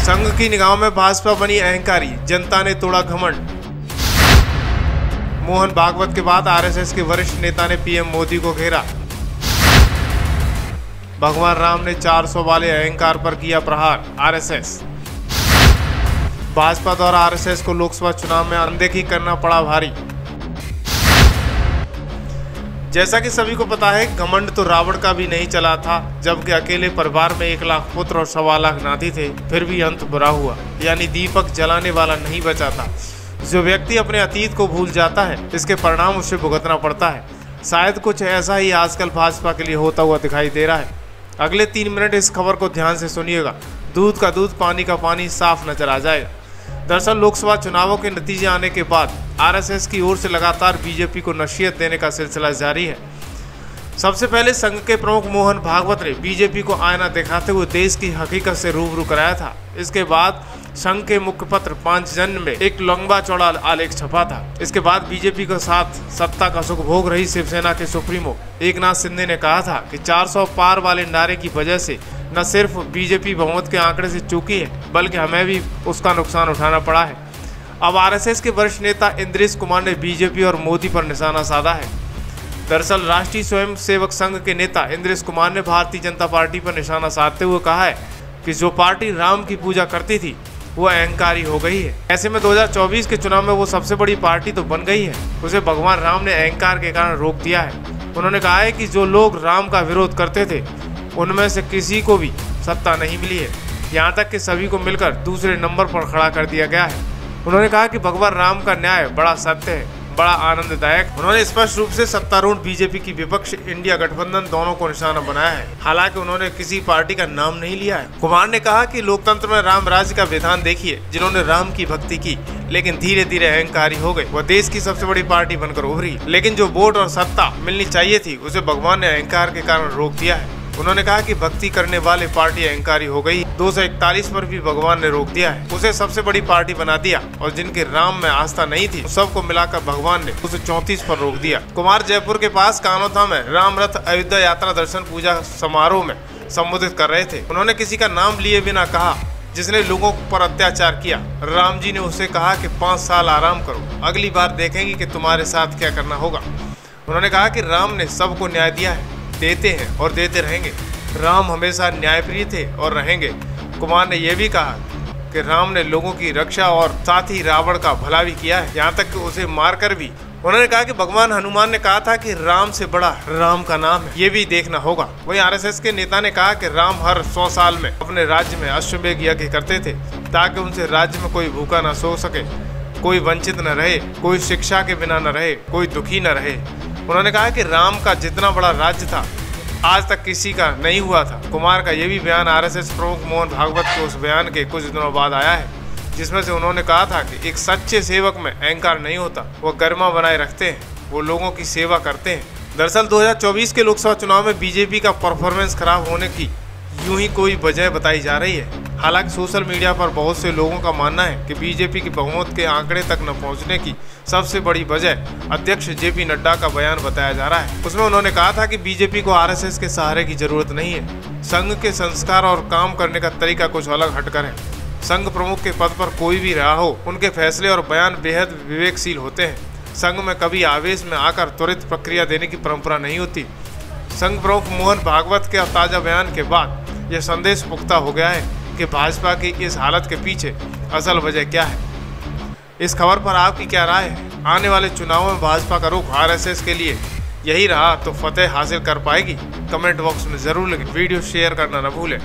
संघ की निगाहों में भाजपा बनी अहंकारी, जनता ने तोड़ा घमंड। मोहन भागवत के बाद आरएसएस के वरिष्ठ नेता ने पीएम मोदी को घेरा। भगवान राम ने 400 वाले अहंकार पर किया प्रहार, आरएसएस। भाजपा द्वारा आरएसएस को लोकसभा चुनाव में अनदेखी करना पड़ा भारी। जैसा कि सभी को पता है, घमंड तो रावण का भी नहीं चला था। जबकि अकेले परिवार में 1 लाख पुत्र और 1.25 लाख नाती थे, फिर भी अंत बुरा हुआ। यानी दीपक जलाने वाला नहीं बचा था। जो व्यक्ति अपने अतीत को भूल जाता है, इसके परिणाम उसे भुगतना पड़ता है। शायद कुछ ऐसा ही आजकल भाजपा के लिए होता हुआ दिखाई दे रहा है। अगले 3 मिनट इस खबर को ध्यान से सुनिएगा। दूध का दूध, पानी का पानी साफ नजर आ जाएगा। दरअसल लोकसभा चुनावों के नतीजे आने के बाद आरएसएस की ओर से लगातार बीजेपी को नसीहत देने का सिलसिला जारी है। सबसे पहले संघ के प्रमुख मोहन भागवत ने बीजेपी को आईना दिखाते हुए देश की हकीकत से रूबरू कराया था। इसके बाद संघ के मुखपत्र पांचजन्य में एक लंबा चौड़ा आलेख छपा था। इसके बाद बीजेपी के साथ सत्ता का सुख भोग रही शिवसेना के सुप्रीमो एकनाथ शिंदे ने कहा था कि 400 पार वाले नारे की वजह से न सिर्फ बीजेपी बहुमत के आंकड़े से चूकी है, बल्कि हमें भी उसका नुकसान उठाना पड़ा है। अब आरएसएस के वरिष्ठ नेता इंद्रेश कुमार ने बीजेपी और मोदी पर निशाना साधा है। दरअसल राष्ट्रीय स्वयंसेवक संघ के नेता इंद्रेश कुमार ने भारतीय जनता पार्टी पर निशाना साधते हुए कहा है कि जो पार्टी राम की पूजा करती थी वो अहंकारी हो गई है। ऐसे में 2024 के चुनाव में वो सबसे बड़ी पार्टी तो बन गई है, उसे भगवान राम ने अहंकार के कारण रोक दिया है। उन्होंने कहा है कि जो लोग राम का विरोध करते थे उनमें से किसी को भी सत्ता नहीं मिली है, यहाँ तक कि सभी को मिलकर दूसरे नंबर पर खड़ा कर दिया गया है। उन्होंने कहा कि भगवान राम का न्याय बड़ा सत्य है, बड़ा आनंददायक। उन्होंने स्पष्ट रूप से सत्तारूढ़ बीजेपी की विपक्ष इंडिया गठबंधन दोनों को निशाना बनाया है। हालांकि उन्होंने किसी पार्टी का नाम नहीं लिया है। कुमार ने कहा कि लोकतंत्र में राम राज्य का विधान देखिए, जिन्होंने राम की भक्ति की लेकिन धीरे धीरे अहंकारी हो गए, वह देश की सबसे बड़ी पार्टी बनकर उभरी। लेकिन जो वोट और सत्ता मिलनी चाहिए थी उसे भगवान ने अहंकार के कारण रोक दिया है। उन्होंने कहा कि भक्ति करने वाले पार्टी अहंकारी हो गई। 241 पर भी भगवान ने रोक दिया है, उसे सबसे बड़ी पार्टी बना दिया। और जिनके राम में आस्था नहीं थी सबको मिलाकर भगवान ने उसे 34 पर रोक दिया। कुमार जयपुर के पास कानोथा में राम रथ अयोध्या यात्रा दर्शन पूजा समारोह में संबोधित कर रहे थे। उन्होंने किसी का नाम लिए बिना कहा जिसने लोगों पर अत्याचार किया। राम जी ने उसे कहा कि 5 साल आराम करो, अगली बार देखेंगे कि तुम्हारे साथ क्या करना होगा। उन्होंने कहा कि राम ने सबको न्याय दिया है, देते हैं और देते रहेंगे। राम हमेशा न्यायप्रिय थे और रहेंगे। कुमार ने यह भी कहा कि राम ने लोगों की रक्षा और साथ ही रावण का भला भी किया है, यहाँ तक कि उसे मारकर भी। उन्होंने कहा कि भगवान हनुमान ने कहा था कि राम से बड़ा राम का नाम है, ये भी देखना होगा। वहीं आरएसएस के नेता ने कहा कि राम हर 100 साल में अपने राज्य में अश्वमेध यज्ञ करते थे ताकि उनसे राज्य में कोई भूखा न सो सके, कोई वंचित न रहे, कोई शिक्षा के बिना न रहे, कोई दुखी न रहे। उन्होंने कहा कि राम का जितना बड़ा राज्य था आज तक किसी का नहीं हुआ था। कुमार का यह भी बयान आरएसएस प्रमुख मोहन भागवत के उस बयान के कुछ दिनों बाद आया है, जिसमें से उन्होंने कहा था कि एक सच्चे सेवक में अहंकार नहीं होता, वो गरिमा बनाए रखते हैं, वो लोगों की सेवा करते हैं। दरअसल 2024 के लोकसभा चुनाव में बीजेपी का परफॉर्मेंस खराब होने की यूं ही कोई वजह बताई जा रही है। हालांकि सोशल मीडिया पर बहुत से लोगों का मानना है कि बीजेपी की बहुमत के आंकड़े तक न पहुंचने की सबसे बड़ी वजह अध्यक्ष जेपी नड्डा का बयान बताया जा रहा है। उसमें उन्होंने कहा था कि बीजेपी को आरएसएस के सहारे की जरूरत नहीं है। संघ के संस्कार और काम करने का तरीका कुछ अलग हटकर है। संघ प्रमुख के पद पर कोई भी रहा हो, उनके फैसले और बयान बेहद विवेकशील होते हैं। संघ में कभी आवेश में आकर त्वरित प्रक्रिया देने की परंपरा नहीं होती। संघ प्रमुख मोहन भागवत के ताजा बयान के बाद यह संदेश पुख्ता हो गया है कि भाजपा की इस हालत के पीछे असल वजह क्या है। इस खबर पर आपकी क्या राय है? आने वाले चुनावों में भाजपा का रुख आरएसएस के लिए यही रहा तो फतेह हासिल कर पाएगी? कमेंट बॉक्स में जरूर लिखें। वीडियो शेयर करना न भूलें।